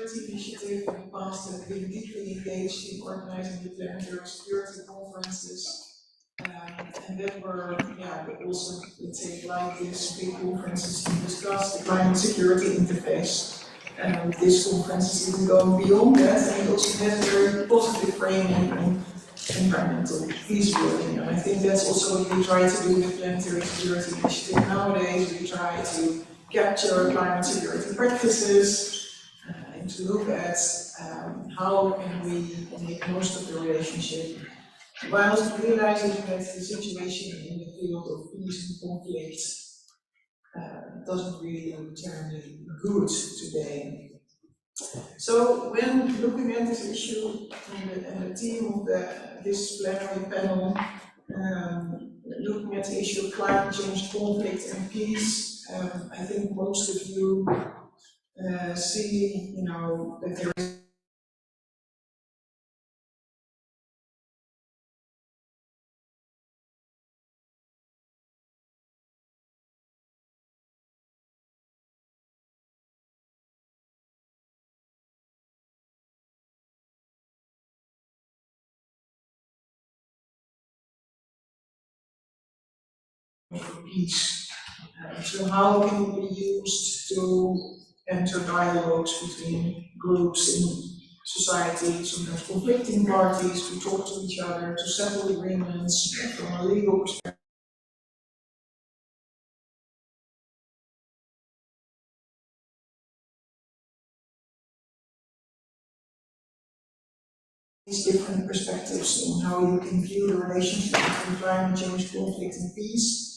Security Initiative in the past have been deeply engaged in organizing the planetary security conferences. And that were, also, let's say, like this big conferences to discuss the climate security interface. This conference is even going beyond that, and it also has a very positive framing in environmental peace building. And I think that's also what we try to do with Planetary Security Initiative nowadays. We try to capture climate security practices and to look at how can we make most of the relationship, whilst realizing that the situation in the field of peace and conflict doesn't really look terribly good today. So when looking at this issue and the theme of this plenary panel, looking at the issue of climate change, conflict and peace, I think most of you see, that there is peace. So how can it be used to enter dialogues between groups in society, sometimes conflicting parties, to talk to each other, to settle agreements from a legal perspective? These different perspectives on how you can view the relationship between climate change, conflict and peace,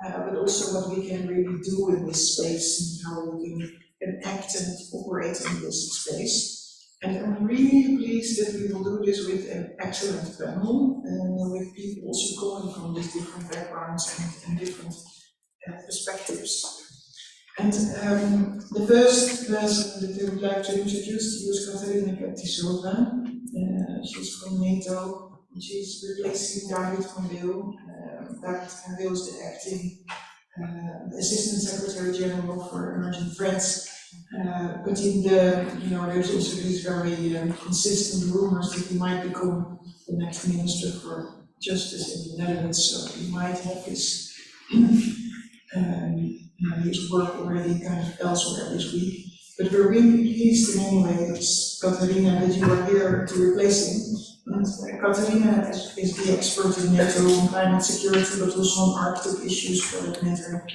but also what we can really do in this space and how we can act and operate in this space. And I'm really pleased that we will do this with an excellent panel, with people also coming from these different backgrounds and different perspectives. And the first person that I would like to introduce to you is Margaretha. She's from NATO, and she's replacing David van Weel. David van Weel is the acting Assistant Secretary General for Emerging Threats. But in there's also these very consistent rumors that he might become the next Minister for Justice in the Netherlands, so he might have his work already kind of elsewhere this week. But we're really pleased in any way, Katarina, that you are here to replace him. And Katarina is the expert in NATO on climate security, but also on Arctic issues for that matter.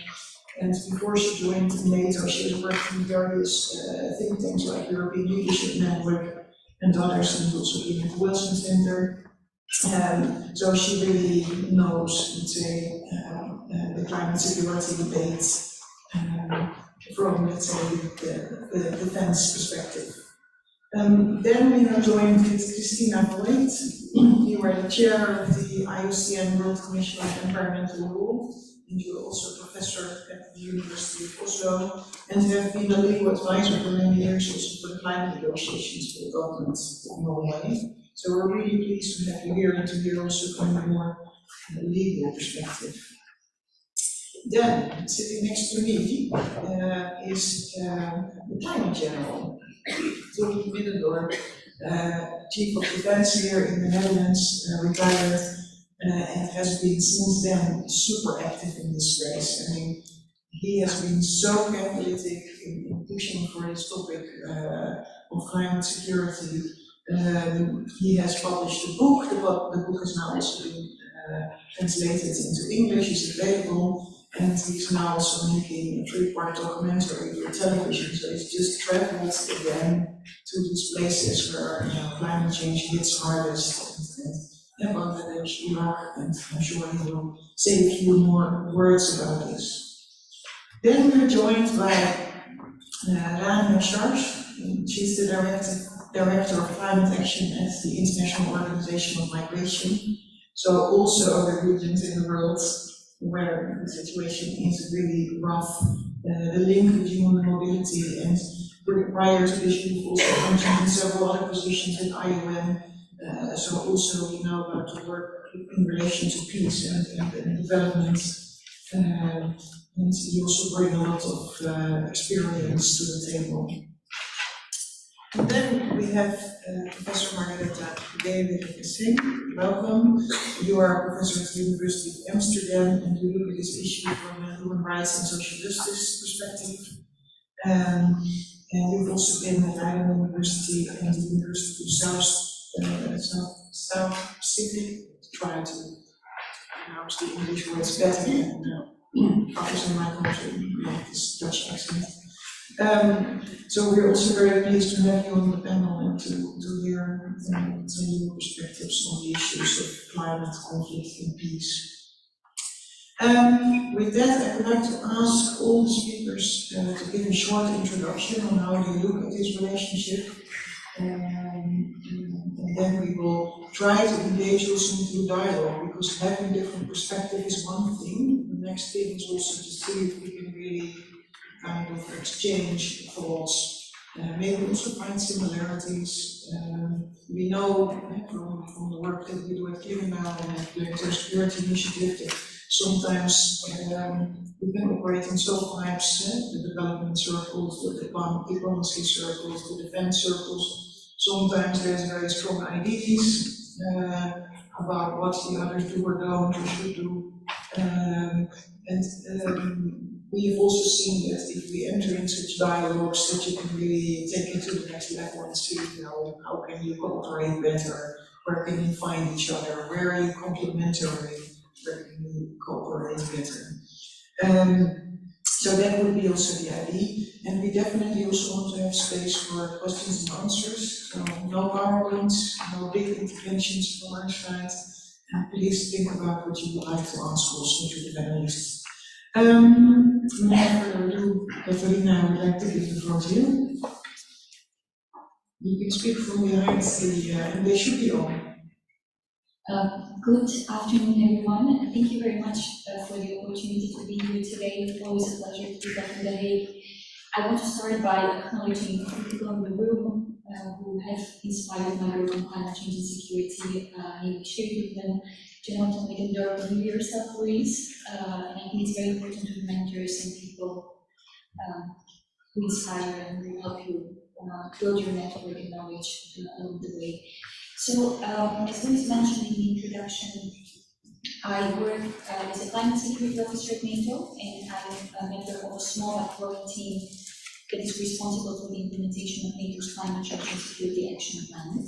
And before she joined NATO, she has worked in various think tanks like European Leadership Network and others, and also been at the Wilson Center. So she really knows, let's say, the climate security debate from, let's say, the defense perspective. Then we are joined with Christina Voigt. You are the chair of the IUCN World Commission on Environmental Law, and you are also a professor at the University of Oslo, and have been a legal advisor for many years also for the climate negotiations for the government of Norway. So we're really pleased to have you here and to hear also from a more legal perspective. Then, sitting next to me is the Climate General, Middendorp, Chief of Defense here in the Netherlands, retired, and has been since then super active in this space. I mean, he has been so catalytic in pushing for this topic of climate security. He has published a book. The book has now also been translated into English, is available. And he's now also making a 3-part documentary for television, so he's just traveled again to these places where climate change hits hardest, and Bangladesh, Iraq, and I'm sure he will say a few more words about this. Then we're joined by Rania Sharshr. She's the Director of Climate Action at the International Organization of Migration, so also other regions in the world where the situation is really rough. The link with human mobility, and prior to this you've also functioned in several other positions in IUCN, so also you know about the work in relation to peace and development, and you also bring a lot of experience to the table. And then we have Professor Margaretha Wewerinke-Singh. Welcome. You are a professor at the University of Amsterdam and you look at this issue from a human rights and social justice perspective. And you've also been at Leiden University and the University of South Pacific, trying to pronounce the English words better than others in my country, like this Dutch accent. So we're also very pleased to have you on the panel and to hear your perspectives on the issues of climate, conflict, and peace. With that, I would like to ask all the speakers to give a short introduction on how they look at this relationship. And then we will try to engage also into dialogue, because having different perspective is one thing. The next thing is also to see if we can really kind of exchange thoughts, maybe also find similarities. We know from the work that we do at Clingendael and at the Intersecurity Initiative that sometimes we can operate in stovepipes, the development circles, the diplomacy circles, the defense circles. Sometimes there's very strong ideas about what the others do or don't or should do. We have also seen that if we enter in such dialogues, that you can really take it to the next level and see, how can you cooperate better, where can you find each other, where are you complementary, where can you cooperate better. So that would be also the idea, and we definitely also want to have space for questions and answers. So no PowerPoints, no big interventions from our side, and please think about what you would like to ask also to the panelists. Without further ado, Katharina, I would like to give the floor to you. You can speak from behind and they should be on. Good afternoon, everyone. Thank you very much for the opportunity to be here today. Always a pleasure to be back in The Hague. I want to start by acknowledging the people in the room who have inspired my work on climate change and security, namely Schaik, Jonathan Middendorp, and you yourself, Louise. And I think it's very important to mentors and people who inspire and who help you build your network and knowledge along the way. So, as Louise mentioned in the introduction, I work as a climate security officer at NATO, and I'm a member of a small but growing team that is responsible for the implementation of NATO's climate change and security action plan.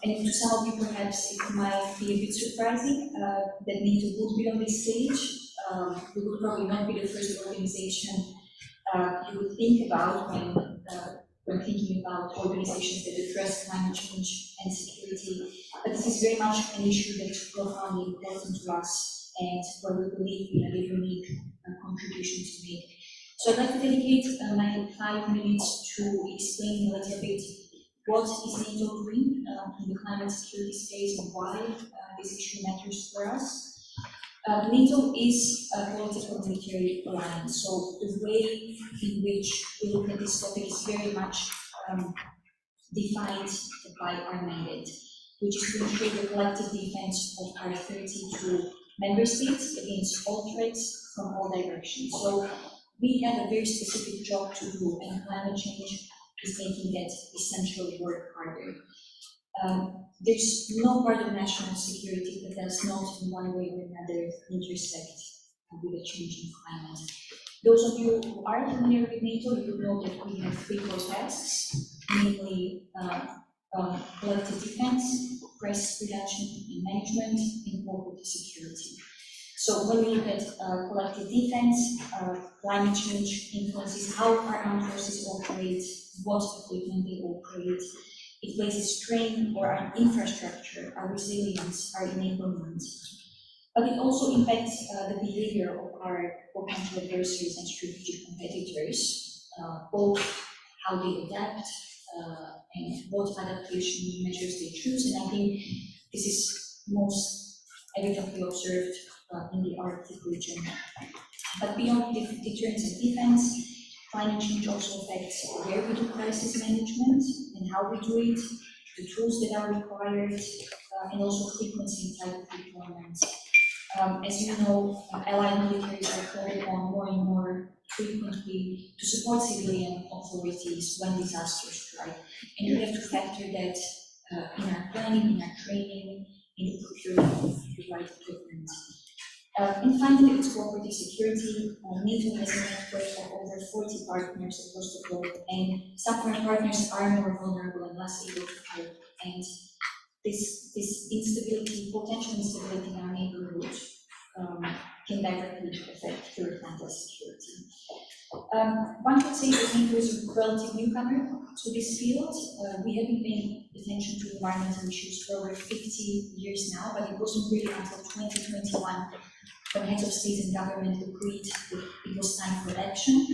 And to some of you, perhaps it might be a bit surprising that NATO would be on this stage. We would probably not be the first organization you would think about when thinking about organizations that address climate change and security. But this is very much an issue that is profoundly important to us and where we believe we have a unique contribution to make. So I'd like to dedicate my 5 minutes to explain a little bit what is NATO doing in the climate security space and why this issue matters for us. NATO is a political military alliance, so the way in which we look at this topic is very much defined by our mandate, which is to ensure the collective defense of our 32 member states against all threats from all directions. So we have a very specific job to do, and climate change is making that essential work harder. There's no part of national security that does not, in one way or another, intersect with a changing climate. Those of you who are familiar with NATO, you will know that we have 3 core tasks, namely collective defense, risk reduction and management, and corporate security. So when we look at collective defense, climate change influences how our armed forces operate, what equipment they operate. It places strain on our infrastructure, our resilience, our enablement. But it also impacts the behavior of our potential adversaries and strategic competitors, both how they adapt and what adaptation measures they choose. And I think this is most evidently observed in the Arctic region. But beyond deterrence and defense, climate change also affects where we do crisis management and how we do it, the tools that are required, and also frequency and type of deployment. As you know, allied militaries are called on more and more frequently to support civilian authorities when disasters strike. And we have to factor that in our planning, in our training, in the procurement of the right equipment. And finally, it's cooperative security. NATO has a network of over 40 partners across the globe, and some foreign partners are more vulnerable and less able to cope. And this instability, potential instability in our neighborhood, can directly affect third-party security. One could say that NATO is a relative newcomer to this field. We have been paying attention to environmental issues for over 50 years now, but it wasn't really until 2021 when heads of state and government agreed that it was time for action.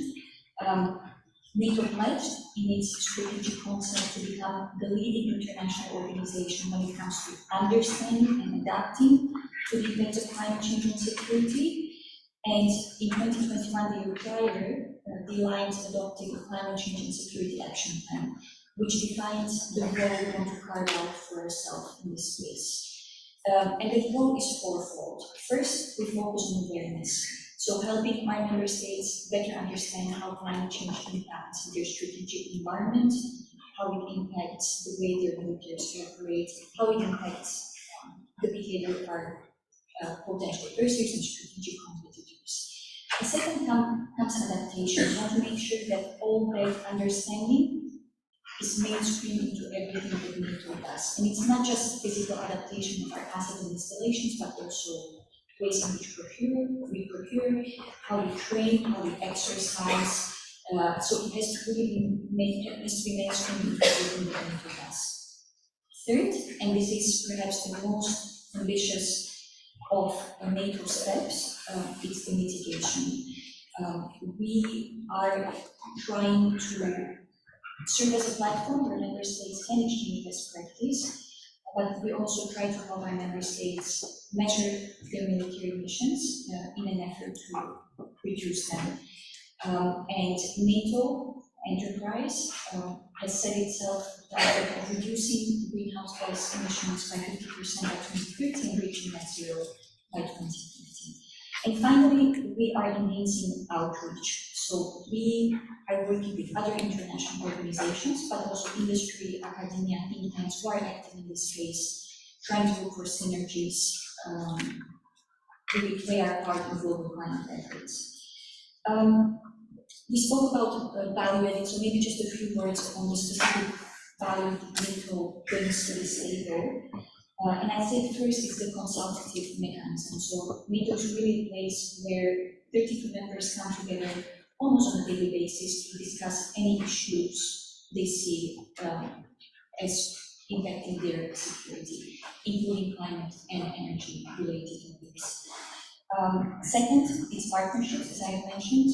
NATO pledged in its strategic concept to become the leading international organization when it comes to understanding and adapting to the effects of climate change on security. And in 2021, the year prior, the Alliance adopted a climate change and security action plan, which defines the role we want to carve out for ourselves in this space. And the role is fourfold. First, we focus on awareness. So helping our member states better understand how climate change impacts their strategic environment, how it impacts the way their nuclears operate, how it impacts the behavior of our potential adversaries and strategic competitors. The second comes adaptation. We want to make sure that all that understanding is mainstreamed into everything that NATO does. And it's not just physical adaptation of our assets and installations, but also ways in which we procure, how we train, how we exercise. So it has to really be mainstreamed into everything that NATO does. Third, and this is perhaps the most ambitious of NATO steps, it's the mitigation. We are trying to serve as a platform where member states can exchange best practice, but we also try to help our member states measure their military emissions in an effort to reduce them. And NATO enterprise has set itself a target of reducing greenhouse gas emissions by 50% by 2030 and reaching net zero by 2050. And finally, we are enhancing outreach. So we are working with other international organizations, but also industry, academia, think tanks who are active in this space, trying to look for synergies to play our part in global climate efforts. We spoke about value adding, so maybe just a few words on the specific value that NATO brings to this table. And I think first is the consultative mechanism. So NATO is really a place where 32 members come together almost on a daily basis to discuss any issues they see as impacting their security, including climate and energy related topics. Second, it's partnerships, as I have mentioned.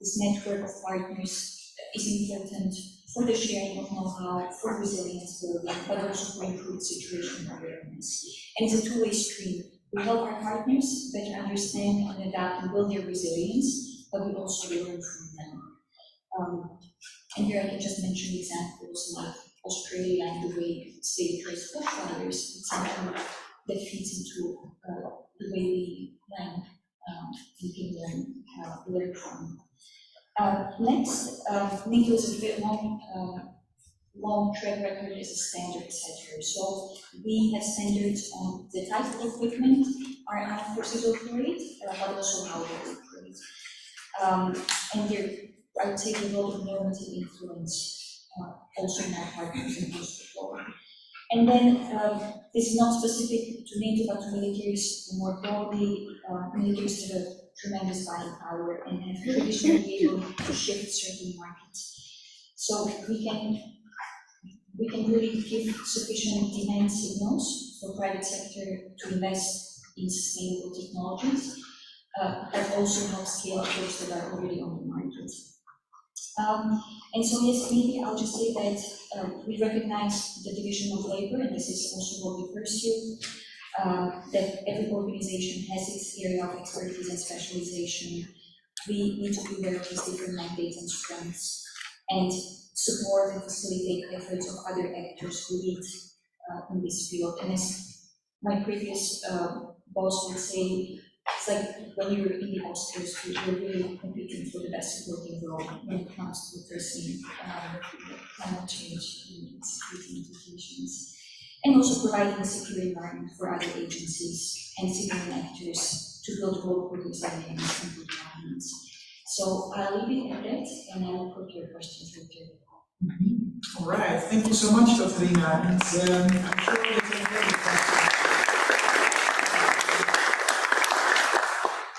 This network of partners is important for the sharing of know-how, for resilience building, but also for improved situational awareness. And it's a two-way stream. We help our partners better understand and adapt and build their resilience, but we also learn from them. And here I can just mention examples like Australia and the way they address bushfires. It's something that feeds into the way we plan and can learn from. Next, NATO is a very long track record as a standard setter. So we have standards on the type of equipment our armed forces operate, but also how they operate. And there, I would say, a lot of normative influence also in our partners and across the globe. And then this is not specific to NATO, but to militaries more broadly. Militaries have a tremendous buying power and have traditionally been able to shift certain markets. So we can really give sufficient demand signals for private sector to invest in sustainable technologies, but also help scale up those that are already on the market. And so yes, maybe I'll just say that we recognize the division of labor, and this is also what we pursue, that every organization has its area of expertise and specialization. We need to be aware of these different mandates and strengths, and support and facilitate efforts of other actors who lead in this field. And as my previous boss would say, it's like when you're in the Oscars, you're really competing for the best supporting role when it comes to addressing climate change and security implications, and also providing a secure environment for other agencies and civilian actors to build role for these dynamics and good governance. So I'll leave it at that, and I will put your questions later. All right, thank you so much, Katarina. And I'm sure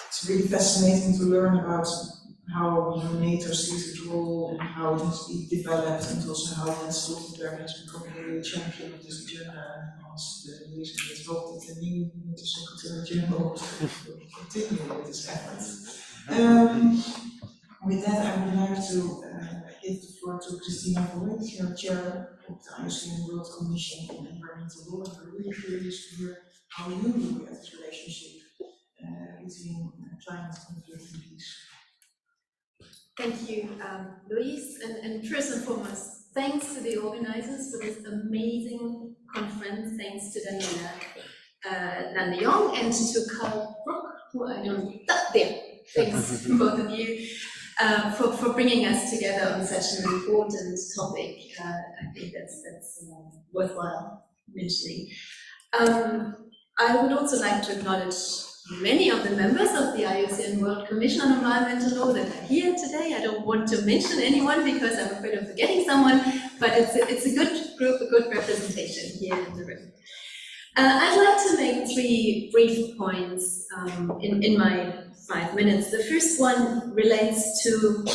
it's really fascinating to learn about how NATO sees its role and how it has been developed, and also how Jens Stoltenberg has become a real champion of this agenda and asked the years. And let's hope that the new NATO Secretary General will continue with this effort. With that, I would like to give the floor to Christina Voigt, chair of the IUCN World Commission on Environmental Law, and we're really curious to hear how you look at this relationship between climate conflict and peace. Thank you, Louise, and first and foremost, thanks to the organizers for this amazing conference. Thanks to Daniela Landejong and to Carl Brook, who I don't there. Thanks both of you for bringing us together on such an important topic. I think that's worthwhile mentioning. I would also like to acknowledge many of the members of the IUCN World Commission on Environmental Law that are here today. I don't want to mention anyone because I'm afraid of forgetting someone, but it's a good group, a good representation here in the room. I'd like to make three brief points in my 5 minutes. The first one relates to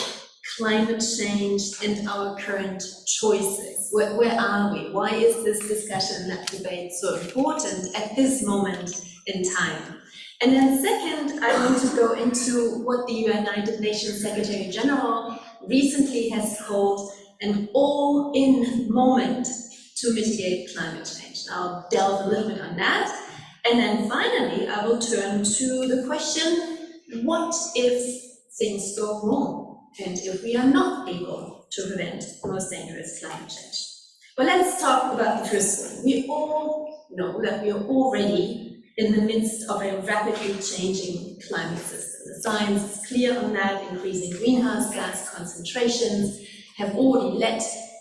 climate change and our current choices. Where are we? Why is this discussion, that debate so important at this moment in time? And then second, I want to go into what the United Nations Secretary General recently has called an all-in moment to mitigate climate change. I'll delve a little bit on that. And then finally, I will turn to the question, what if things go wrong? And if we are not able to prevent the most dangerous climate change? Well, let's talk about the first one. We all know that we are already in the midst of a rapidly changing climate system. The science is clear on that. Increasing greenhouse gas concentrations have already led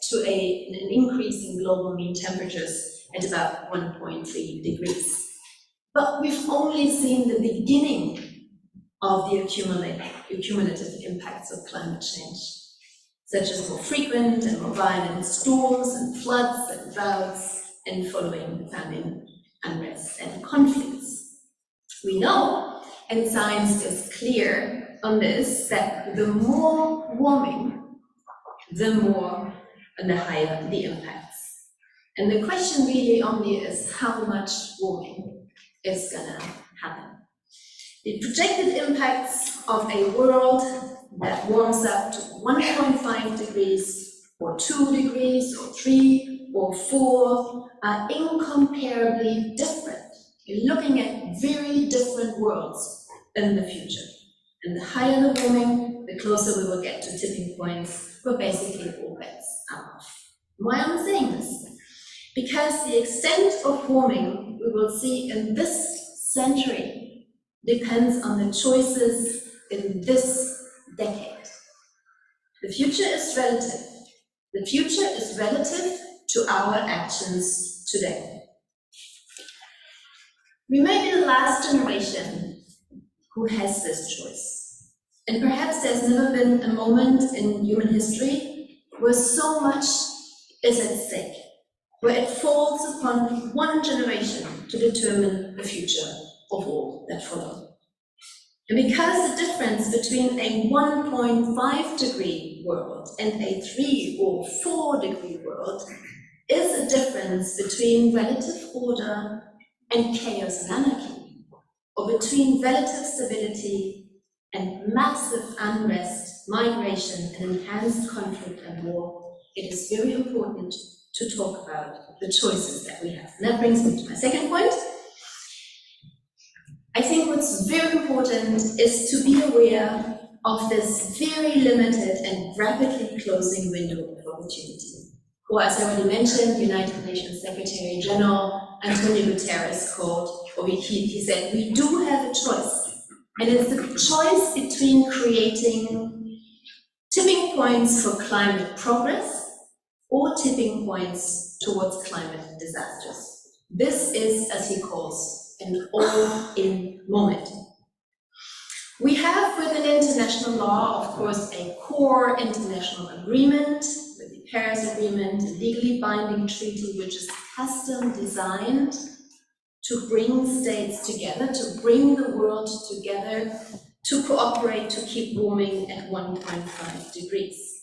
to an increase in global mean temperatures at about 1.3 degrees. But we've only seen the beginning of the accumulative impacts of climate change, such as more frequent and more violent storms and floods and droughts, and following famine, unrest and conflicts. We know, and science is clear on this, that the more warming, the more and the higher the impacts. And the question really only is how much warming is gonna happen. The projected impacts of a world that warms up to 1.5 degrees, or 2 degrees, or 3, or 4, are incomparably different. You're looking at very different worlds in the future. And the higher the warming, the closer we will get to tipping points where basically all bets are off. Why am I saying this? Because the extent of warming we will see in this century depends on the choices in this decade. The future is relative. The future is relative to our actions today. We may be the last generation who has this choice. And perhaps there's never been a moment in human history where so much is at stake, where it falls upon one generation to determine the future of all that follow. And because the difference between a 1.5 degree world and a 3 or 4 degree world is a difference between relative order and chaos and anarchy, or between relative stability and massive unrest, migration, and enhanced conflict and war, it is very important to talk about the choices that we have. And that brings me to my second point. I think what's very important is to be aware of this very limited and rapidly closing window of opportunity. Or as I already mentioned, United Nations Secretary General Antonio Guterres called, or he said, we do have a choice. And it's the choice between creating tipping points for climate progress or tipping points towards climate disasters. This is, as he calls, an all-in moment. We have within international law, of course, a core international agreement, with the Paris Agreement, a legally binding treaty which is custom designed to bring states together, to bring the world together, to cooperate to keep warming at 1.5 degrees.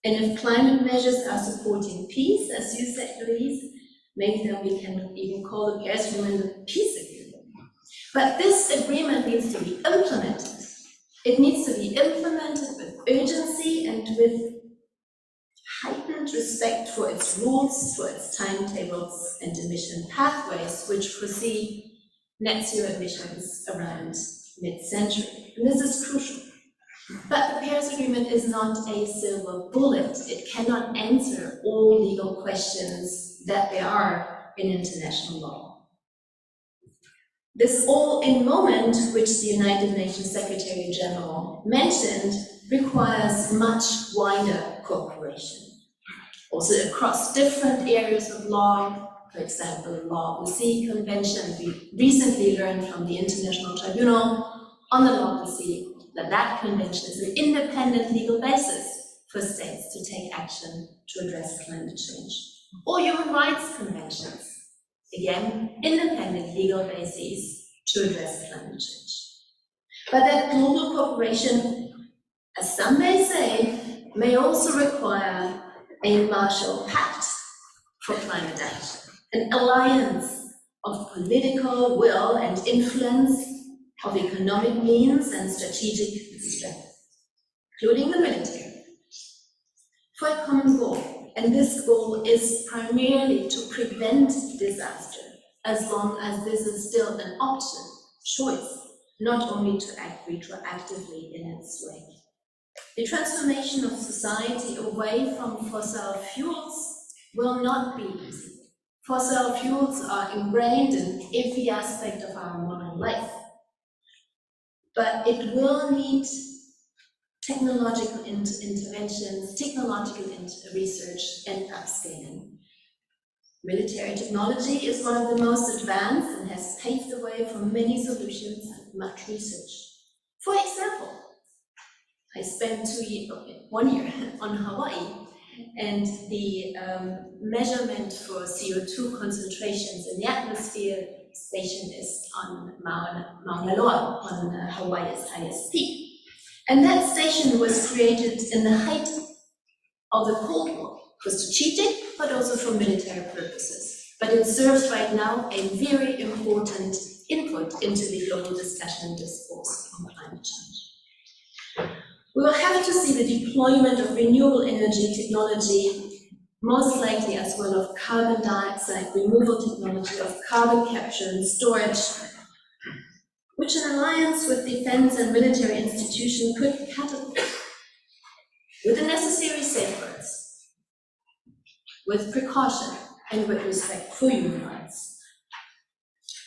And if climate measures are supporting peace, as you said, Louise, maybe then we can even call the Paris Agreement a peace agreement. But this agreement needs to be implemented. It needs to be implemented with urgency and with heightened respect for its rules, for its timetables and emission pathways, which foresee net zero emissions around mid-century. And this is crucial. But the Paris Agreement is not a silver bullet. It cannot answer all legal questions that there are in international law. This all-in moment, which the United Nations Secretary General mentioned, requires much wider cooperation. Also across different areas of law, for example, the Law of the Sea Convention. We recently learned from the International Tribunal on the Law of the Sea that convention is an independent legal basis for states to take action to address climate change. Or human rights conventions. Again, independent legal bases to address climate change. But that global cooperation, as some may say, may also require a Marshall Pact for climate action, an alliance of political will and influence, of economic means and strategic strength, including the military, for a common goal. And this goal is primarily to prevent disaster, as long as this is still an option, choice, not only to act retroactively in its wake. The transformation of society away from fossil fuels will not be easy. Fossil fuels are ingrained in every aspect of our modern life. But it will need technological interventions, technological research, and upscaling. Military technology is one of the most advanced and has paved the way for many solutions and much research. For example, I spent 1 year on Hawaii, and the measurement for CO2 concentrations in the atmosphere station is on Mauna Loa, on Hawaii's highest peak. And that station was created in the height of the Cold War, for strategic, but also for military purposes. But it serves right now a very important input into the global discussion and discourse on climate change. We will have to see the deployment of renewable energy technology, most likely as well of carbon dioxide removal technology, of carbon capture and storage, which an alliance with defense and military institutions could catapult with the necessary safeguards, with precaution and with respect for human rights.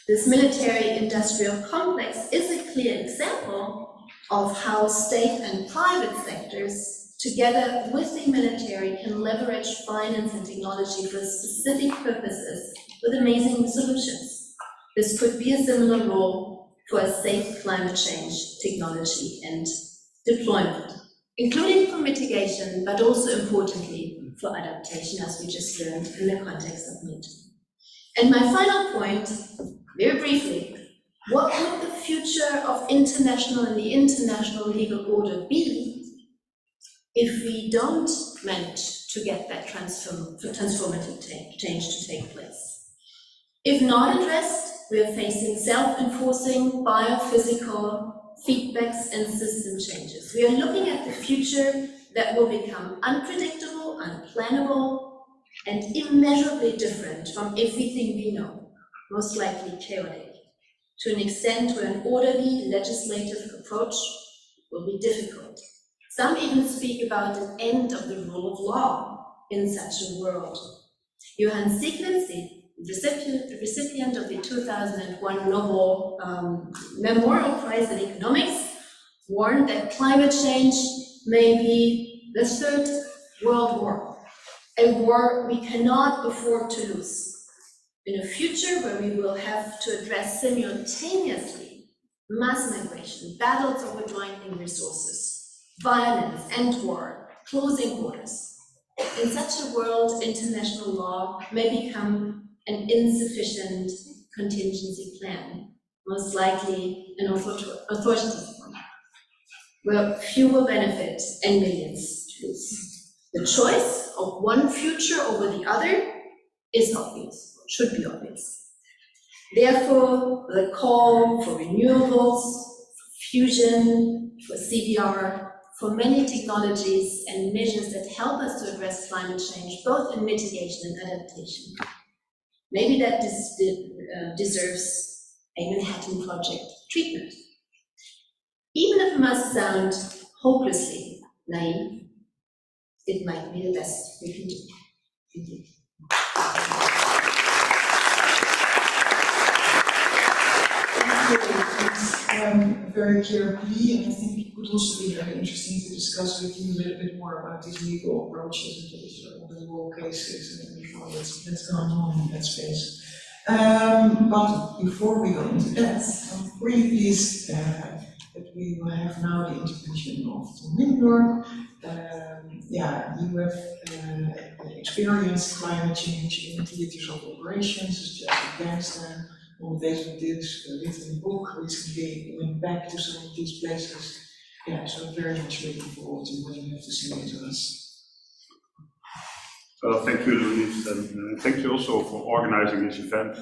This military-industrial complex is a clear example of how state and private sectors, together with the military, can leverage finance and technology for specific purposes with amazing solutions. This could be a similar role for a safe climate change technology and deployment, including for mitigation, but also importantly for adaptation, as we just learned in the context of nature. And my final point, very briefly, what would the future of international and the international legal order be if we don't manage to get that transformative change to take place? If not addressed, we are facing self-enforcing biophysical feedbacks and system changes. We are looking at the future that will become unpredictable, unplannable, and immeasurably different from everything we know, most likely chaotic, to an extent where an orderly legislative approach will be difficult. Some even speak about an end of the rule of law in such a world. Johann Stiglitz, the recipient of the 2001 Nobel Memorial Prize in Economics, warned that climate change may be the third world war, a war we cannot afford to lose. In a future where we will have to address simultaneously mass migration, battles over dwindling resources, violence and war, closing borders. In such a world, international law may become an insufficient contingency plan, most likely an authoritative one, where few will benefit and millions lose. The choice of one future over the other is obvious, should be obvious. Therefore, the call for renewables, for fusion, for CDR, for many technologies and measures that help us to address climate change, both in mitigation and adaptation. Maybe that deserves a Manhattan Project treatment. Even if it must sound hopelessly naive, it might be the best we can do. Indeed. It's very clear plea, and I think it would also be very interesting to discuss with you a little bit more about these legal approaches and all the law cases and all that's going on in that space. But before we go into that, I'm really pleased that we will have now the intervention of Middendorp. Yeah, you have experienced climate change in theaters of operations, such as Afghanistan. On the basis of this, written a book recently, went back to some of these places. Yeah, so I'm very much looking forward to what you have to say to us. Well, thank you, Louise, and thank you also for organizing this event.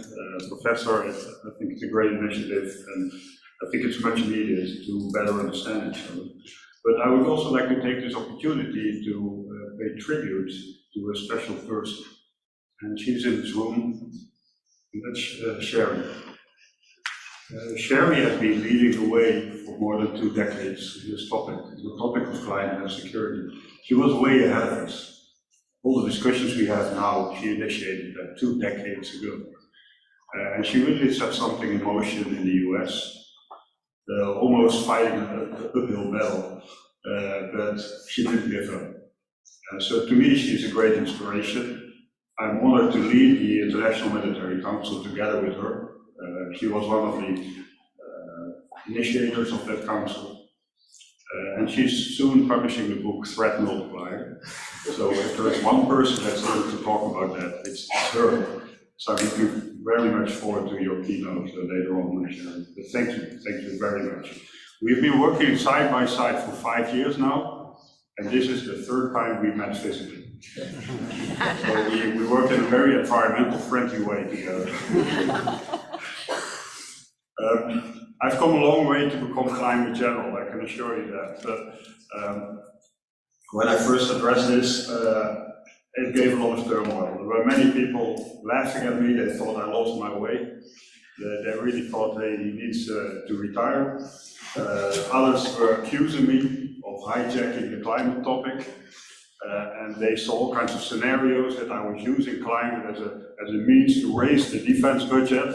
Professor, I think it's a great initiative, and I think it's much needed to better understand each other. But I would also like to take this opportunity to pay tribute to a special person, and she's in this room. That's Sherry. Sherry has been leading the way for more than 2 decades in this topic, the topic of climate and security. She was way ahead of us. All the discussions we have now, she initiated that 2 decades ago. And she really set something in motion in the US, almost fighting an uphill battle, but she didn't give up. So to me, she's a great inspiration. I'm honored to lead the International Military Council together with her. She was one of the initiators of that council. And she's soon publishing the book Threat Multiplier. So if there is one person that's able to talk about that, it's her. So I'm looking very much forward to your keynote later on, Sharon. But thank you very much. We've been working side by side for 5 years now, and this is the 3rd time we met physically. So we work in a very environmental friendly way together. I've come a long way to become climate general, I can assure you that. But when I first addressed this, it gave a lot of turmoil. There were many people laughing at me. They thought I lost my way. They really thought, hey, he needs to retire. Others were accusing me of hijacking the climate topic. And they saw all kinds of scenarios that I was using climate as a means to raise the defense budget.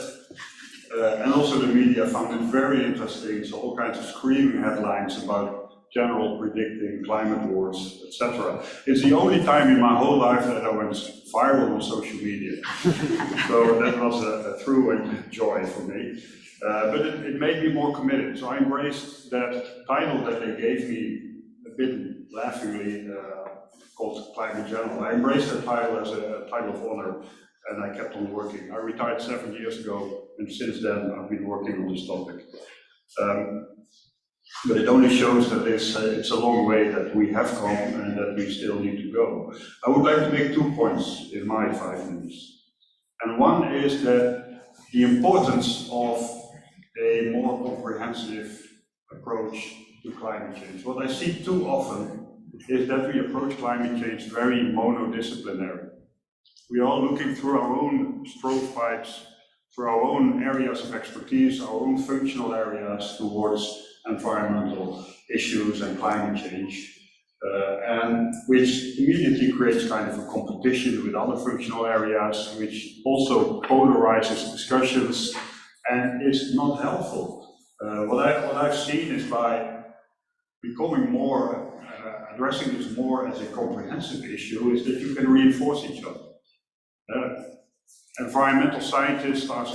And also the media found it very interesting, so all kinds of screaming headlines about general predicting climate wars, etc. It's the only time in my whole life that I went viral on social media. So that was a true joy for me. But it made me more committed. So I embraced that title that they gave me a bit laughingly, called Climate General. I embraced that title as a title of honor, and I kept on working. I retired 7 years ago, and since then I've been working on this topic. But it only shows that it's a long way that we have come and that we still need to go. I would like to make 2 points in my 5 minutes. And one is that the importance of a more comprehensive approach to climate change. What I see too often is that we approach climate change very monodisciplinary. We are looking through our own stovepipes, through our own areas of expertise, our own functional areas towards environmental issues and climate change. and which immediately creates kind of a competition with other functional areas, which also polarizes discussions and is not helpful. What I've seen is by becoming more, addressing this more as a comprehensive issue, is that you can reinforce each other. Environmental scientists are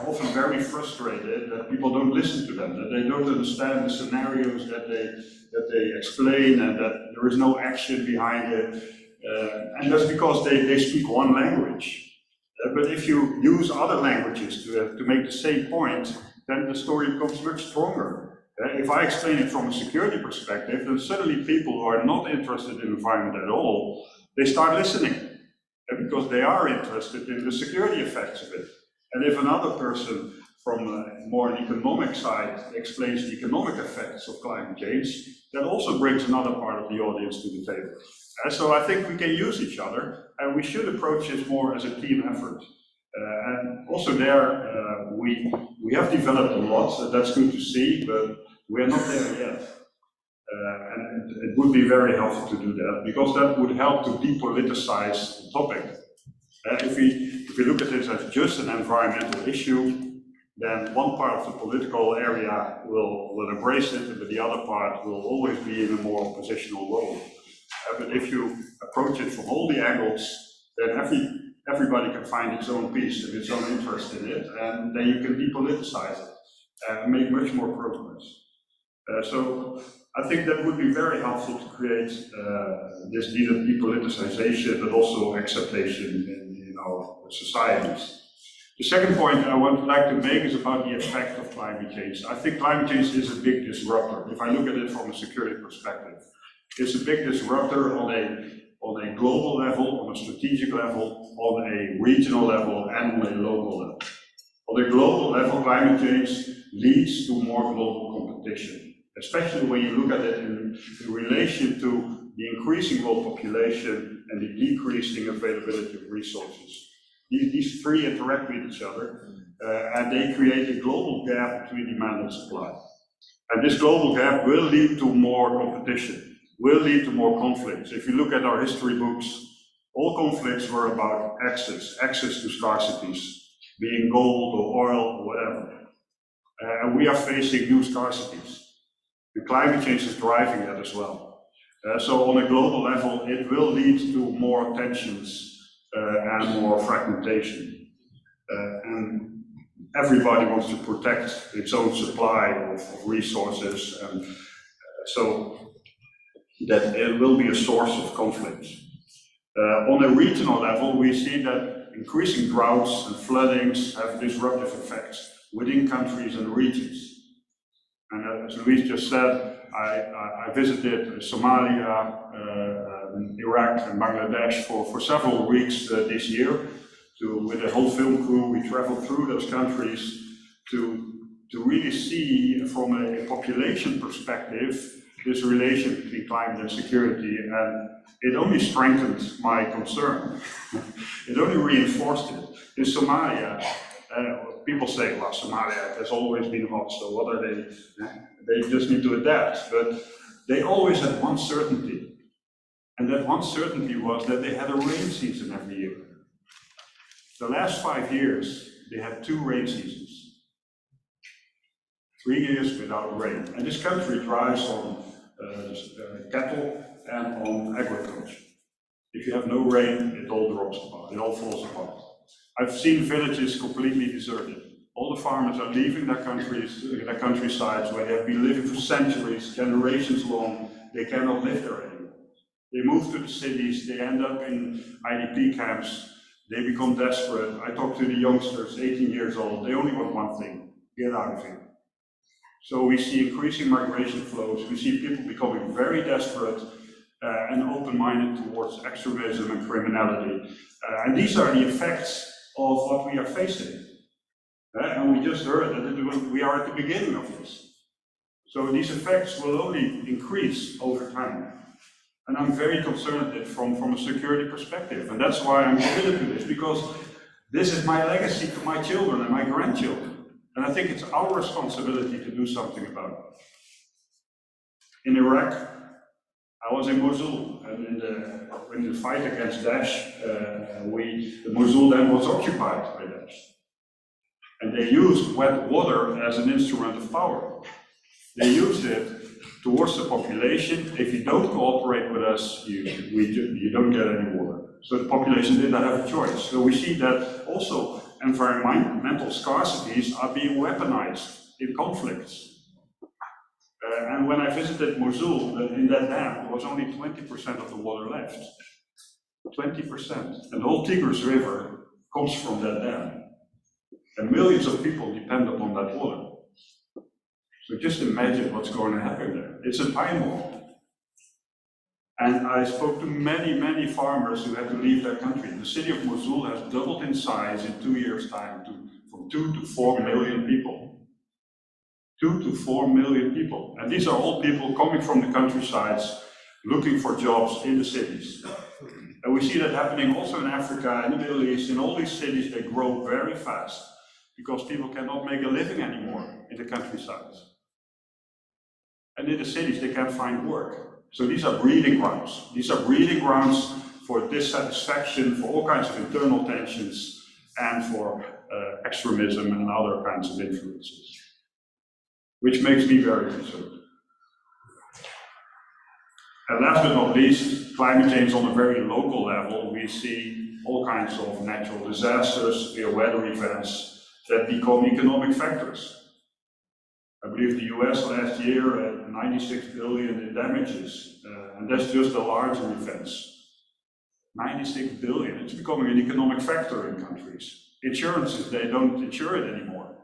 often very frustrated that people don't listen to them, that they don't understand the scenarios that they explain, and that there is no action behind it. And that's because they speak one language. But if you use other languages to make the same point, then the story becomes much stronger. If I explain it from a security perspective, then suddenly people who are not interested in environment at all, they start listening. Because they are interested in the security effects of it. And if another person from more an economic side explains the economic effects of climate change, that also brings another part of the audience to the table. So I think we can use each other, and we should approach this more as a team effort. And also there, we have developed a lot, so that's good to see, but we are not there yet. And it would be very helpful to do that, because that would help to depoliticize the topic. If we look at this as just an environmental issue, then one part of the political area will embrace it, but the other part will always be in a more oppositional role. But if you approach it from all the angles, then everybody can find its own piece and its own interest in it, and then you can depoliticize it and make much more progress. So I think that would be very helpful to create this depoliticization, but also acceptation in our societies. The second point I would like to make is about the effect of climate change. I think climate change is a big disruptor. If I look at it from a security perspective, it's a big disruptor on a global level, on a strategic level, on a regional level, and on a local level. On a global level, climate change leads to more global competition, especially when you look at it in relation to the increasing world population and the decreasing availability of resources. These three interact with each other, and they create a global gap between demand and supply. And this global gap will lead to more competition, will lead to more conflicts. If you look at our history books, all conflicts were about access to scarcities, being gold or oil or whatever. And we are facing new scarcities. And climate change is driving that as well. So on a global level, it will lead to more tensions and more fragmentation. And everybody wants to protect its own supply of resources, and so that it will be a source of conflict. On a regional level, we see that increasing droughts and floodings have disruptive effects within countries and regions. And as Louise just said, I visited Somalia, Iraq and Bangladesh for several weeks this year. With a whole film crew, we traveled through those countries to really see from a population perspective this relation between climate and security, and it only strengthened my concern. It only reinforced it. In Somalia, people say, well, Somalia has always been hot, so what are they? They just need to adapt. But they always had one certainty. And that one certainty was that they had a rain season every year. The last 5 years, they had 2 rain seasons. 3 years without rain. And this country thrives on cattle and on agriculture. If you have no rain, it all drops apart, it all falls apart. I've seen villages completely deserted. All the farmers are leaving their countrysides where they have been living for centuries, generations long. They cannot live there anymore. They move to the cities, they end up in IDP camps, they become desperate. I talk to the youngsters, 18 years old, they only want one thing: get out of here. So we see increasing migration flows, we see people becoming very desperate and open-minded towards extremism and criminality. And these are the effects of what we are facing. And we just heard that we are at the beginning of this. So these effects will only increase over time. And I'm very concerned from a security perspective. And that's why I'm committed to this, because this is my legacy to my children and my grandchildren. And I think it's our responsibility to do something about it. In Iraq, I was in Mosul, and in the fight against Daesh, the Mosul then was occupied by Daesh. And they used wet water as an instrument of power. They used it towards the population. If you don't cooperate with us, you don't get any water. So the population did not have a choice. So we see that also environmental scarcities are being weaponized in conflicts. And when I visited Mosul, in that dam, there was only 20% of the water left. 20%. And the whole Tigris River comes from that dam. And millions of people depend upon that water. So just imagine what's going to happen there. It's a time bomb. And I spoke to many, many farmers who had to leave their country. The city of Mosul has doubled in size in 2 years' time from 2 to 4 million people. 2 to 4 million people. And these are all people coming from the countrysides, looking for jobs in the cities. And we see that happening also in Africa, in the Middle East, in all these cities. They grow very fast because people cannot make a living anymore in the countrysides. And in the cities, they can't find work. So these are breeding grounds. These are breeding grounds for dissatisfaction, for all kinds of internal tensions, and for extremism and other kinds of influences. Which makes me very concerned. And last but not least, climate change on a very local level. We see all kinds of natural disasters, severe weather events that become economic factors. I believe the US last year had 96 billion in damages, and that's just the larger events. 96 billion, it's becoming an economic factor in countries. Insurances, they don't insure it anymore.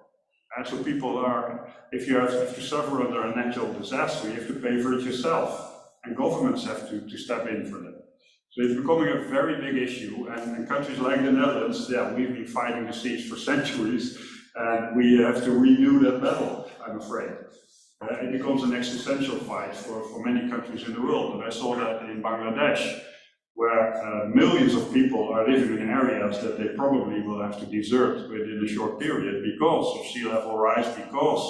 And so people are, if you have to suffer under a natural disaster, you have to pay for it yourself. And governments have to step in for that. So it's becoming a very big issue. And in countries like the Netherlands, yeah, we've been fighting the seas for centuries. And we have to renew that battle, I'm afraid. It becomes an existential fight for many countries in the world. And I saw that in Bangladesh, where millions of people are living in areas that they probably will have to desert within a short period because of sea level rise, because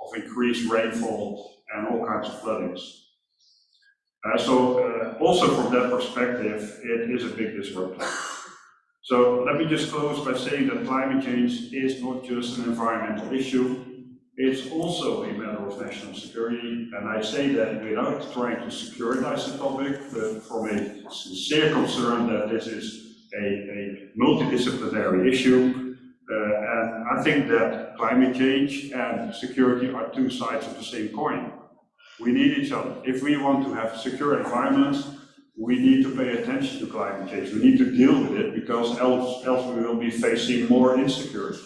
of increased rainfall and all kinds of floodings. So also from that perspective, it is a big disruptor. So let me just close by saying that climate change is not just an environmental issue, it's also a matter of national security. And I say that without trying to securitize the topic, but from a sincere concern that this is a multidisciplinary issue. And I think that climate change and security are two sides of the same coin. We need each other. If we want to have secure environments, we need to pay attention to climate change. We need to deal with it because else we will be facing more insecurity.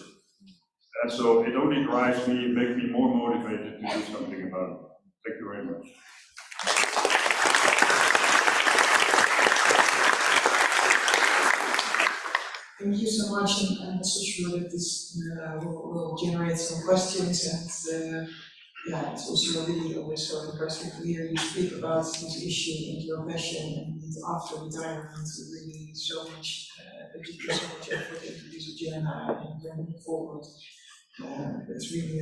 And so it only drives me, makes me more motivated to do something about it. Thank you very much. Thank you so much, and I'm also sure that this will generate some questions, and yeah, it's also really always so impressive to hear you speak about this issue and your passion, and after retirement, really so much, that you put so much effort into this agenda and bringing it forward. It's really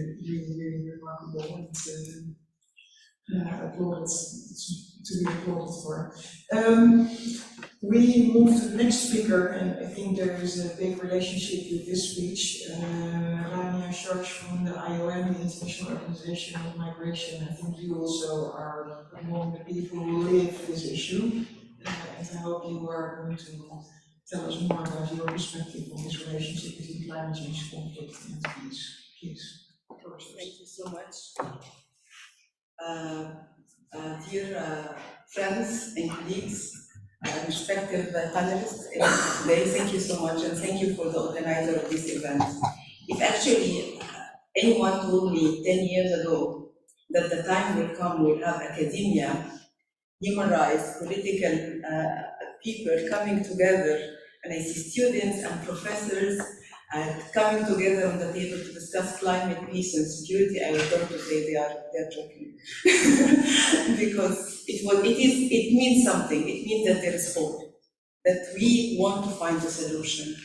remarkable, and applauded, to be applauded for. We move to the next speaker, and I think there is a big relationship with this speech. Rania, Sharshr from the IUCN, the International Organization of Migration. I think you also are among the people who live this issue, and I hope you are going to tell us more about your perspective on this relationship between climate change, conflict, and peace. Please. Thank you so much. Dear friends and colleagues, respected panelists today, thank you so much, and thank you for the organizer of this event. If actually anyone told me 10 years ago that the time will come we'll have academia, human rights, political people coming together, and I see students and professors coming together on the table to discuss climate, peace, and security, I was going to say they're joking. Because it means something. It means that there is hope, that we want to find a solution.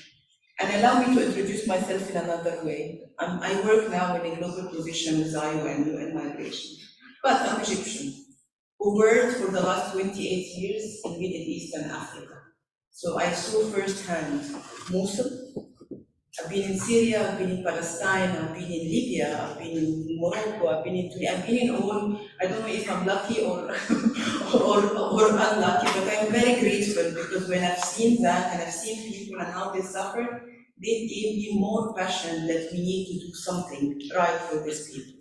And allow me to introduce myself in another way. I work now in a global position with IUCN, UN Migration, but I'm Egyptian. who worked for the last 28 years in Middle East and Africa. So I saw firsthand Mosul. I've been in Syria, I've been in Palestine, I've been in Libya, I've been in Morocco, I've been in Tunisia, I've been in all, I don't know if I'm lucky or, or unlucky, but I'm very grateful because when I've seen that and I've seen people and how they suffer, they gave me more passion that we need to do something right for these people.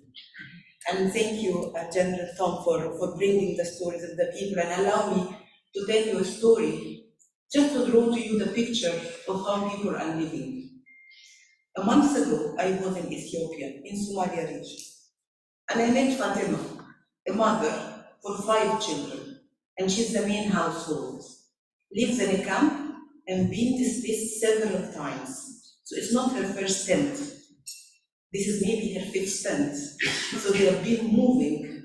And thank you, General Tom, for bringing the stories of the people and allow me to tell you a story, just to draw to you the picture of how people are living. A month ago, I was in Ethiopia, in Somalia region, and I met Fatima, a mother for 5 children, and she's the main household. Lives in a camp and been displaced several times. So it's not her first tent. This is maybe her 5th tent. So they have been moving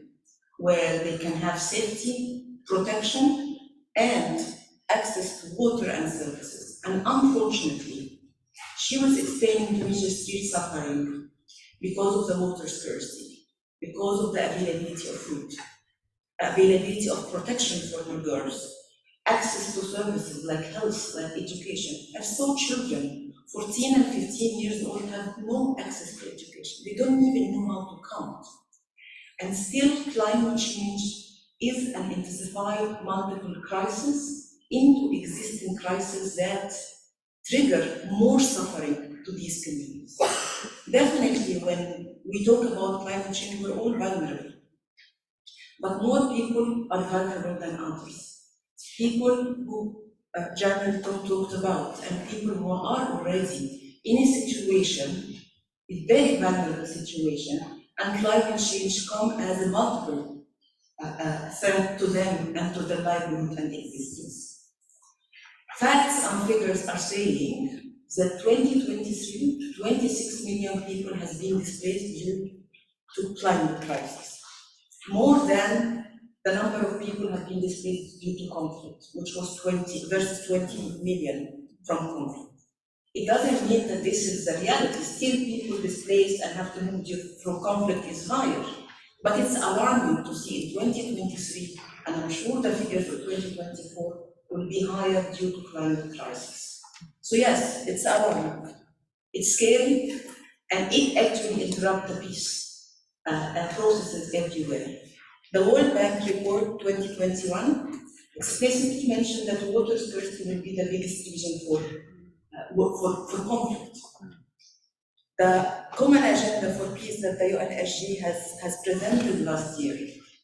where they can have safety, protection, and access to water and services. And unfortunately, she was explaining to me she's still suffering because of the water scarcity, because of the availability of food, availability of protection for her girls, access to services like health, like education. I saw children, 14 and 15 years old, have no access to education. They don't even know how to count. And still, climate change is an intensified multiple crisis into existing crises that trigger more suffering to these communities. Definitely, when we talk about climate change, we're all vulnerable. But more people are vulnerable than others. People who General Tom talked about, and people who are already in a situation, a very vulnerable situation, and climate change come as a multiple threat to them and to their livelihood and existence. Facts and figures are saying that 2023, 26 million people has been displaced due to climate crisis. More than the number of people have been displaced due to conflict, which was 20 versus 20 million from conflict. It doesn't mean that this is the reality. Still, people displaced and have to move through conflict is higher. But it's alarming to see in 2023, and I'm sure the figures for 2024 will be higher due to climate crisis. So yes, it's alarming. It's scary, and it actually interrupts the peace and processes everywhere. The World Bank report 2021 explicitly mentioned that water scarcity will be the biggest reason for conflict. The common agenda for peace that the UNSG has presented last year,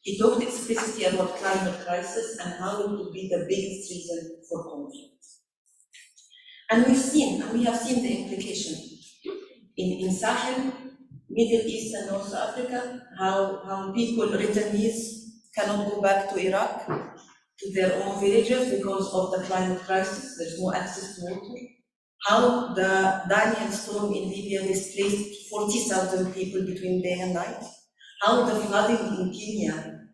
he talked explicitly about climate crisis and how it will be the biggest reason for conflict. And we have seen the implication in Sahel, Middle East and North Africa, how people, returnees, cannot go back to Iraq, to their own villages because of the climate crisis. There's no access to water. How the Daniel storm in Libya displaced 40,000 people between day and night. How the flooding in Kenya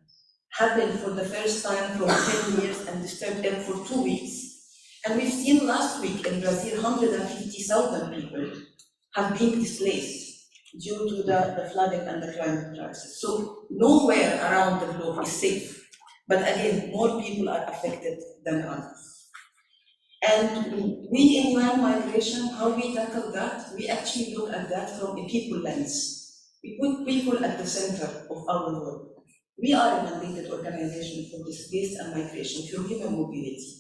happened for the first time from 10 years and disturbed them for 2 weeks. And we've seen last week in Brazil, 150,000 people have been displaced due to the flooding and the climate crisis. So nowhere around the globe is safe. But again, more people are affected than others. And we in UN migration, how we tackle that, we actually look at that from a people lens. We put people at the center of our work. We are a mandated organization for displaced and migration, for human mobility.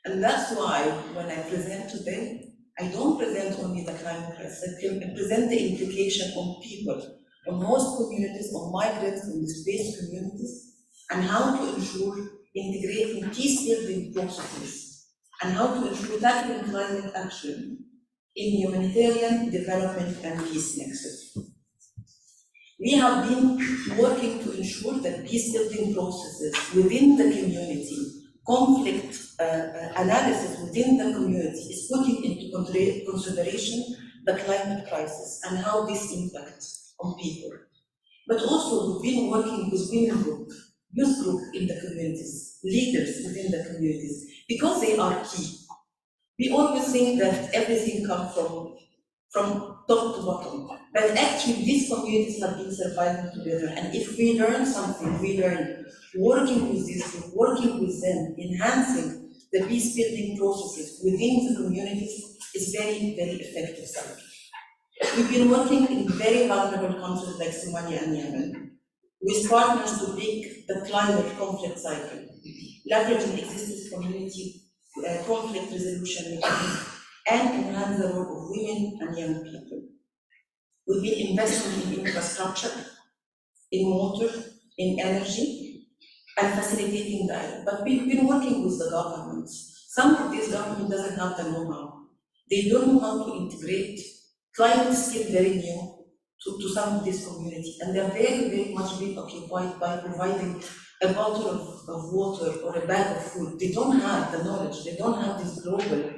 And that's why when I present today, I don't present only the climate crisis, I present the implication on people, on host communities, on migrants, on displaced communities, and how to ensure integrating peace-building processes, and how to ensure tackling climate action in humanitarian development and peace nexus. We have been working to ensure that peace-building processes within the community, conflict analysis within the community is putting into consideration the climate crisis and how this impacts on people. But also we've been working with women group, youth group in the communities, leaders within the communities, because they are key. We always think that everything comes from from top to bottom. But actually, these communities have been surviving together. And if we learn something, we learn working with this group, working with them, enhancing the peace building processes within the communities is very, very effective. We've been working in very vulnerable countries like Somalia and Yemen with partners to break the climate conflict cycle, leveraging existing community conflict resolution mechanisms, and enhance the role of women and young people. We've been investing in infrastructure, in water, in energy, and facilitating dialogue. But we've been working with the governments. Some of these governments doesn't have the know-how. They don't know how to integrate. Climate is still very new to some of these communities, and they're very, very much being occupied by providing a bottle of water or a bag of food. They don't have the knowledge, they don't have this global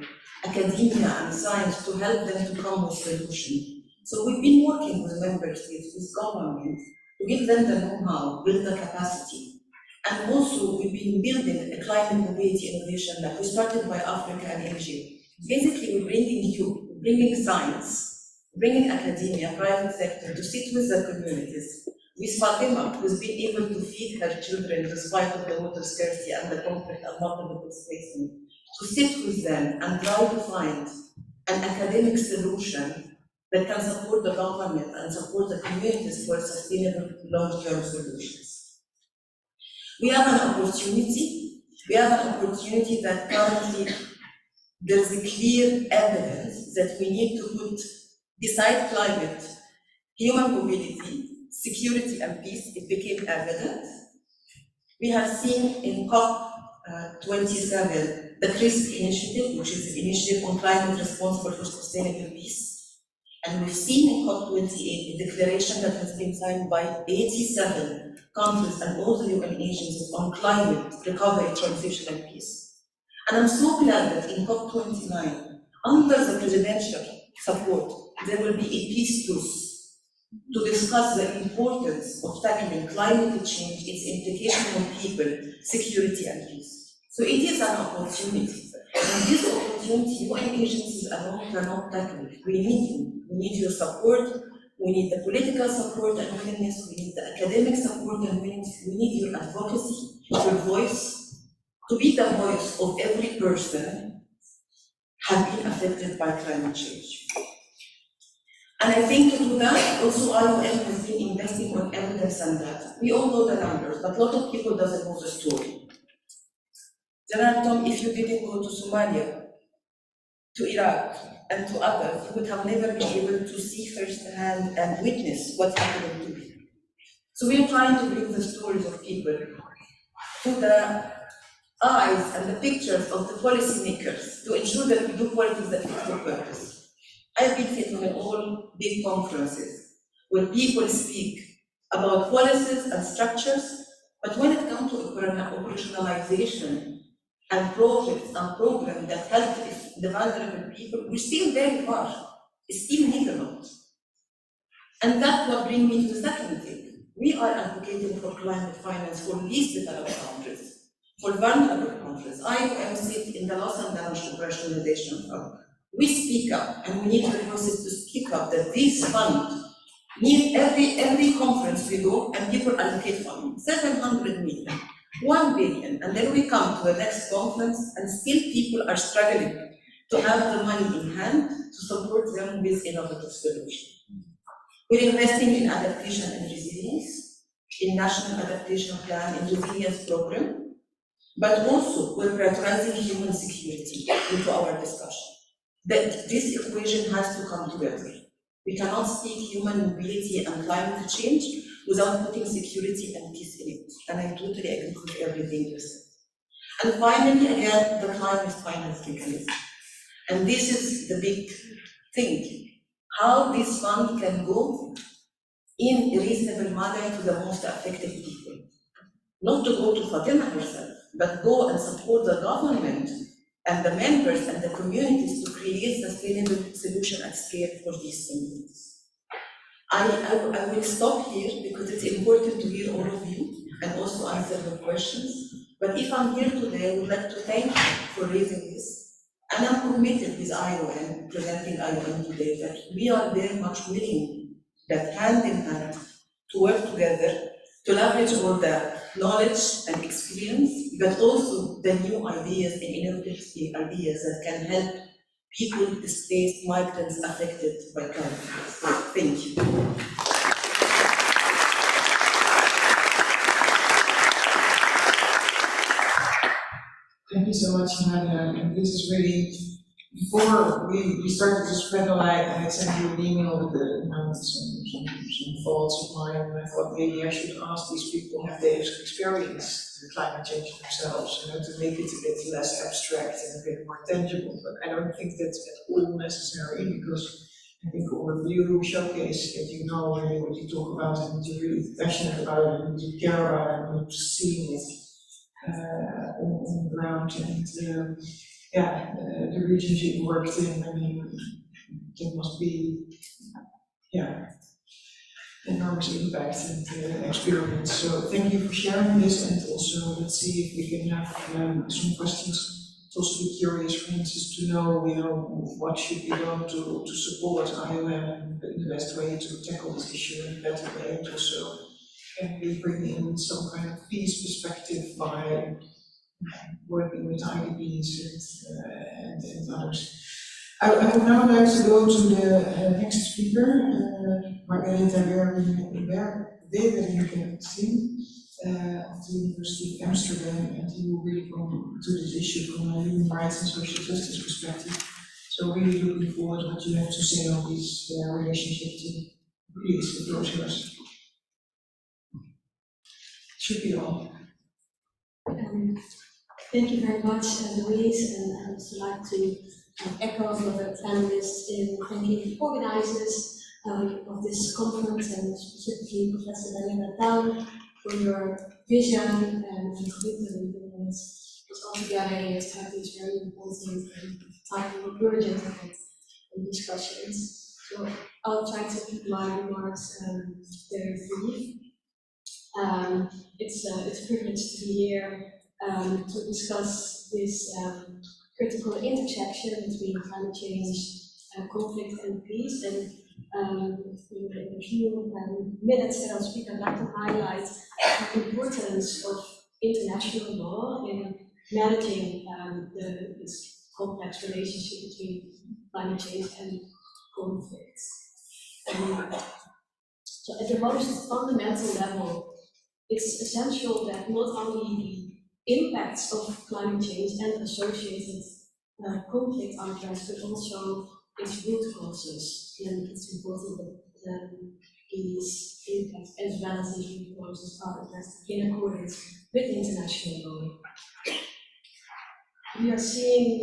academia and science to help them to come with solutions. So we've been working with member states, with governments, to give them the know-how, build the capacity. And also we've been building a climate mobility innovation lab. We started by Africa and Asia. Basically, we're bringing science, bringing academia, private sector to sit with the communities. With Fatima, who's been able to feed her children despite of the water scarcity and the conflict and multiple displacement, to sit with them and try to find an academic solution that can support the government and support the communities for sustainable long-term solutions. We have an opportunity. We have an opportunity that currently there's a clear evidence that we need to put beside climate, human mobility, security and peace. It became evident. We have seen in COP27 the CRISP initiative, which is the initiative on climate responsible for sustainable peace. And we've seen in COP28 a declaration that has been signed by 87 countries and all the UN agencies on climate, recovery, transition and peace. And I'm so glad that in COP29, under the presidential support, there will be a peace truce to discuss the importance of tackling climate change, its implication on people, security and peace. So it is an opportunity. And this opportunity, UN agencies alone cannot tackle it. We need you. We need your support. We need the political support and willingness. We need the academic support and willingness. We need your advocacy, your voice, to be the voice of every person have been affected by climate change. And I think to do that, also IUCN has been investing on evidence and data. We all know the numbers, but a lot of people doesn't know the story. General Tom, if you didn't go to Somalia, to Iraq, and to others, you would have never been able to see firsthand and witness what's happening to people. So we're trying to bring the stories of people to the eyes and the pictures of the policymakers to ensure that we do politics that fit for purpose. I've been sitting in all big conferences where people speak about policies and structures, but when it comes to operationalization and projects and programs that help the vulnerable people, we're still very far. It's still need a lot. And that's what brings me to the second thing. We are advocating for climate finance for least developed countries, for vulnerable countries. IUCN sit in the loss and damage to rationalization fund. We speak up, and we need resources to speak up that this fund need every conference we go and people allocate funding, 700 million, 1 billion, and then we come to the next conference and still people are struggling to have the money in hand to support them with innovative solutions. We're investing in adaptation and resilience, in national adaptation plan and resilience program, but also we're prioritizing human security into our discussion. That this equation has to come together. We cannot speak human mobility and climate change without putting security and peace in it. And I totally agree with everything you said. And finally, again, the climate finance mechanism. And this is the big thing. How this fund can go in a reasonable manner to the most affected people. Not to go to Fatima herself, but go and support the government and the members and the communities to create sustainable solution at scale for these communities. I will stop here because it's important to hear all of you and also answer your questions. But if I'm here today, I would like to thank you for raising this. And I'm committed with ILO and presenting ILO today that we are very much willing that hand in hand to work together, to leverage all the knowledge and experience, but also the new ideas and innovative ideas that can help people, displaced, migrants affected by climate change. So, thank you. Thank you so much, Rania. And this is really, before we started to spread the light, I had sent you an email with some thoughts of mine, and I thought maybe I should ask these people, have they experienced climate change themselves, to make it a bit less abstract and a bit more tangible. But I don't think that's at all necessary, because I think all of you showcase that you know really what you talk about, and you're really passionate about it, and you care about it, and you've seen it on the ground. And the regions you worked in, I mean, there must be, enormous impact and experience. So thank you for sharing this, and also let's see if we can have some questions. It's also be curious, for instance, to know, what should be done to support IOM in the best way to tackle this issue in a better way, and also can we bring in some kind of peace perspective by working with IDPs and others. I would now like to go to the next speaker, Margaretha Wewerinke-Singh of the University of Amsterdam, and he will really come to this issue from a human rights and social justice perspective. So really looking forward to what you have to say on this relationship to Please, the floor is yours. Should be on. Thank you very much, Louise, and I would also like to echo the other panelists in thanking the organizers of this conference, and specifically Professor Rania for your vision and commitment in bringing us all together here to have these very important and timely, urgent discussions. So I'll try to keep my remarks very brief. It's a privilege to be here to discuss this critical intersection between climate change, conflict and peace. And in a few minutes that I'll speak, I'd like to highlight the importance of international law in managing this complex relationship between climate change and conflict. So at the most fundamental level, it's essential that not only the impacts of climate change and associated conflict are addressed, but also its root causes. And it's important that these impacts, as well as these root causes, are addressed in accordance with international law. We are seeing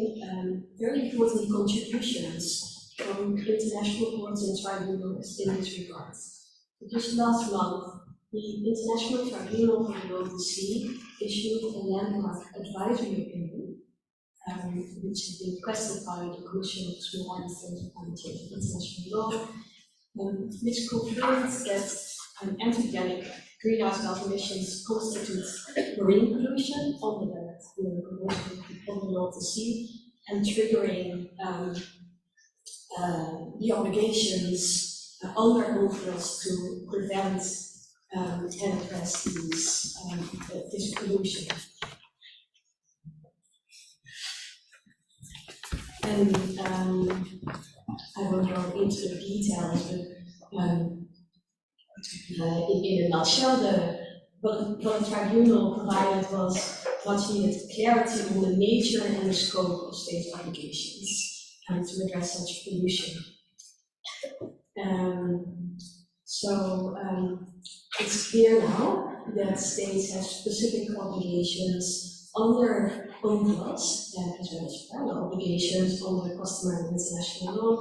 very important contributions from international courts and tribunals in this regard. Just last month, the International Tribunal for the Law of the Sea issued a landmark advisory opinion, which has been requested by the Commission of Small Island States on Climate Change and International Law, which confirms that anthropogenic greenhouse gas emissions constitute marine pollution under the Convention on the Law of the Sea, and triggering the obligations under UNCLOS to prevent and address this pollution. And I won't go into the details, but in a nutshell, what the tribunal provided was much needed clarity on the nature and the scope of state obligations to address such pollution. It's clear now that states have specific obligations under UNCLOS, as well as parallel obligations under customary international law,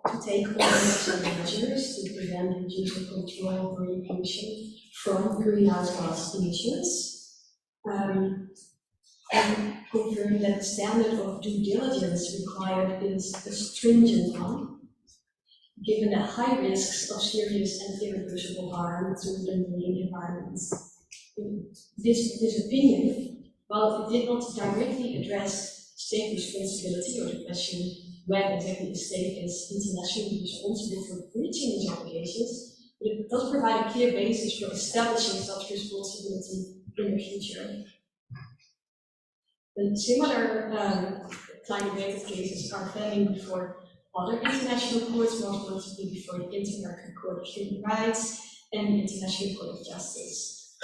to take all necessary measures to prevent, reduce, and control marine pollution from greenhouse gas emissions, and confirm that the standard of due diligence required is a stringent one, given the high risks of serious and irreversible harm to the marine environment. This opinion, while it did not directly address state responsibility, or the question when exactly a state is internationally responsible for reaching these obligations, but it does provide a clear basis for establishing such responsibility in the future. And similar climate-related cases are pending before other international courts, most notably before the Inter-American Court of Human Rights and the International Court of Justice.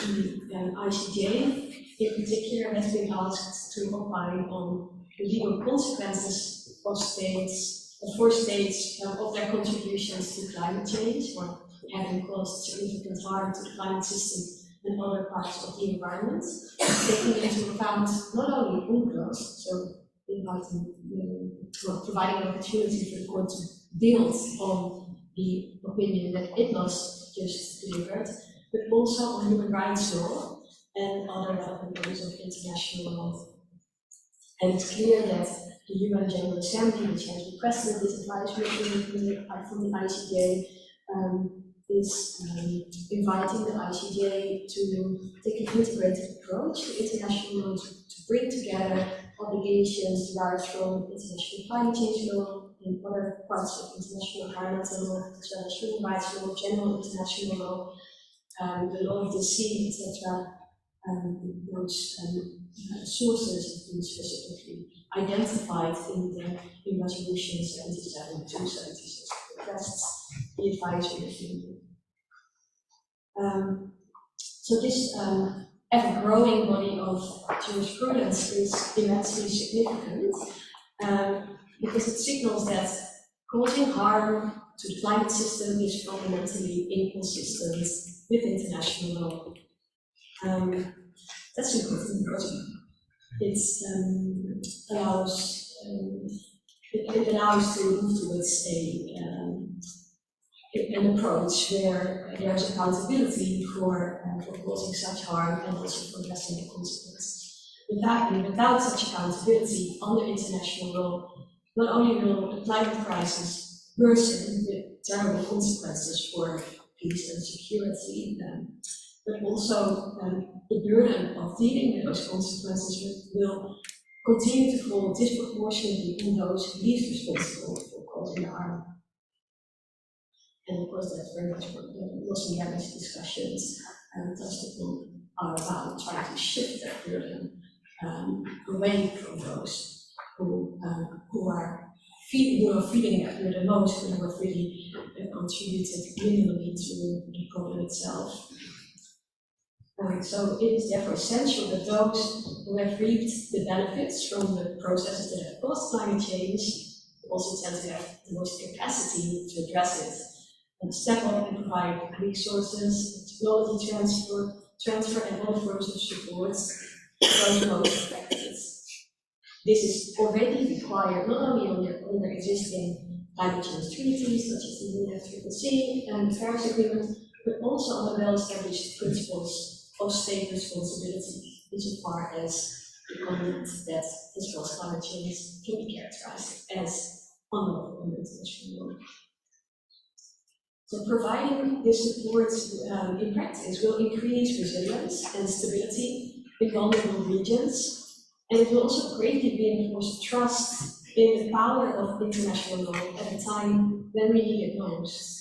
The ICJ, in particular, has been asked to opine on the legal consequences of states, for states, of their contributions to climate change, or having caused significant harm to the climate system and other parts of the environment, taking into account not only UNCLOS, so providing an opportunity for the court to build on the opinion that it was just delivered, but also on human rights law and other relevant bodies of international law. And it's clear that the UN General Assembly, which has requested this advisory opinion from the ICJ, is inviting the ICJ to take an integrated approach to international law, to bring together obligations derived from international climate change law and other parts of international environmental law, as well as human rights law, general international law, the law of the sea, etc. Those sources have been specifically identified in Resolution 77/276, requests the advisory opinion. So this ever-growing body of jurisprudence is immensely significant because it signals that causing harm to the climate system is fundamentally inconsistent with international law. That's important because it allows to move towards an approach where there is accountability for causing such harm and also for addressing the consequences. Without such accountability under international law, not only will the climate crisis worsen with terrible consequences for peace and security, but also the burden of dealing with those consequences will continue to fall disproportionately on those least responsible for causing the harm. And of course, that's very much what the Los Angeles discussions touched upon are about, trying to shift that burden away from those who are feeling that burden most, and who have really contributed minimally to the problem itself. So it is therefore essential that those who have reaped the benefits from the processes that have caused climate change also tend to have the most capacity to address it, and step up and provide resources, technology transfer and other forms of support for those most affected. This is already required not only under existing climate change treaties, such as the Wewerinke-Singh and the Paris Agreement, but also on the well-established principles of state responsibility, insofar as the conduct that has caused climate change can be characterized as unlawful under international law. So providing this support in practice will increase resilience and stability in vulnerable regions, and it will also greatly reinforce trust in the power of international law at a time when we need it most.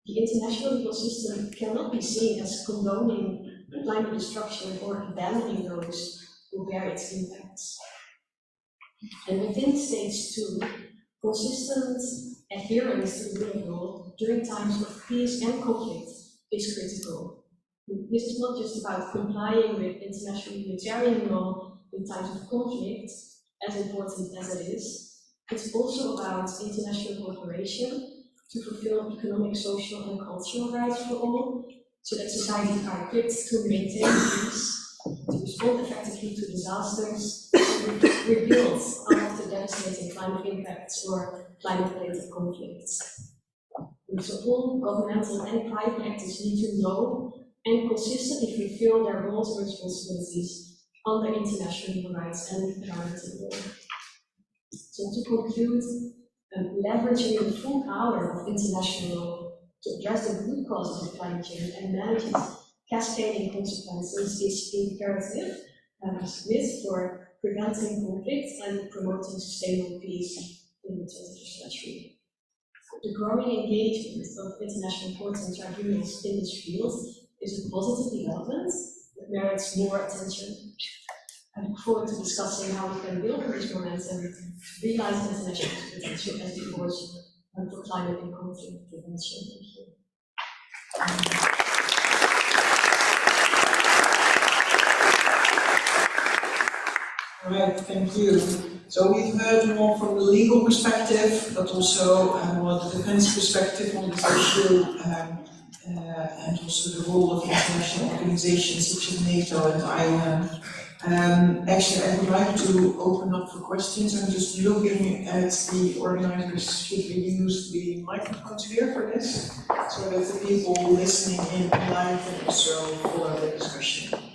The international legal system cannot be seen as condoning climate destruction or abandoning those who bear its impacts. And within states too, consistent adherence to the rule of law during times of peace and conflict is critical. This is not just about complying with international humanitarian law in times of conflict, as important as it is. It's also about international cooperation to fulfill economic, social, and cultural rights for all, so that societies are equipped to maintain peace, to respond effectively to disasters, to rebuild after devastating climate impacts or climate-related conflicts. And so all governmental and private actors need to know and consistently fulfill their roles and responsibilities under international human rights and environmental law. So to conclude, leveraging the full power of international law to address the root causes of climate change and manage its cascading consequences is imperative, with for preventing conflict and promoting sustainable peace in the 21st century. The growing engagement of international courts and tribunals in this field is a positive development that merits more attention. I look forward to discussing how we can build on this momentum to realize international potential as the force for climate and conflict prevention. Thank you. All right, thank you. So we've heard more from the legal perspective, but also more the defense perspective on this issue, and also the role of international organizations such as NATO and IUCN. Actually, I would like to open up for questions. I'm just looking at the organizers. Should we use the microphones here for this, so that the people listening in live can also follow the discussion?